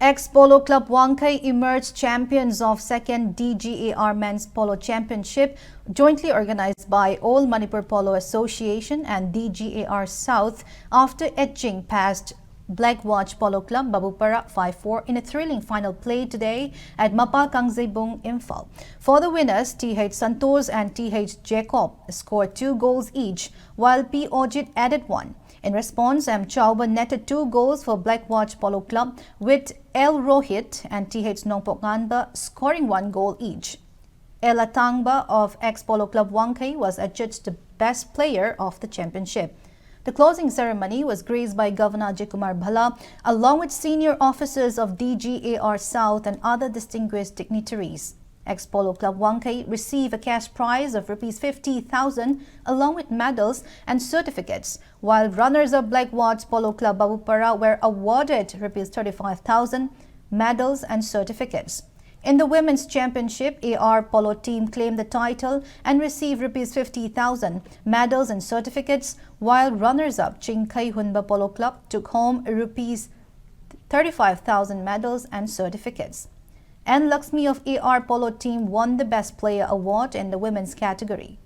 Ex-Polo Club Wangkhei emerged champions of second Dgar Men's Polo Championship, jointly organized by All Manipur Polo Association and Dgar South after edging past Black Watch Polo Club Babupara 5-4 in a thrilling final play today at Mapa Kangzebung, Imphal. For the winners, TH Santos and TH Jacob scored 2 goals each, while P. Ojit added 1. In response, M. Chauba netted 2 goals for Black Watch Polo Club, with L. Rohit and TH Nongpoknganba scoring 1 goal each. El Atangba of Ex-Polo Club Wangkhei was adjudged the best player of the championship. The closing ceremony was graced by Governor Jikumar Bhala, along with senior officers of Dgar South and other distinguished dignitaries. Ex-Polo Club Wangkhei received a cash prize of Rs 50,000 along with medals and certificates, while runners-up Black Watch Polo Club Babupara were awarded Rs 35,000, medals and certificates. In the Women's Championship, AR Polo team claimed the title and received Rs 50,000, medals and certificates, while runners-up Chingkai Hunba Polo Club took home Rs 35,000 medals and certificates. N. Lakshmi of AR Polo team won the Best Player award in the women's category.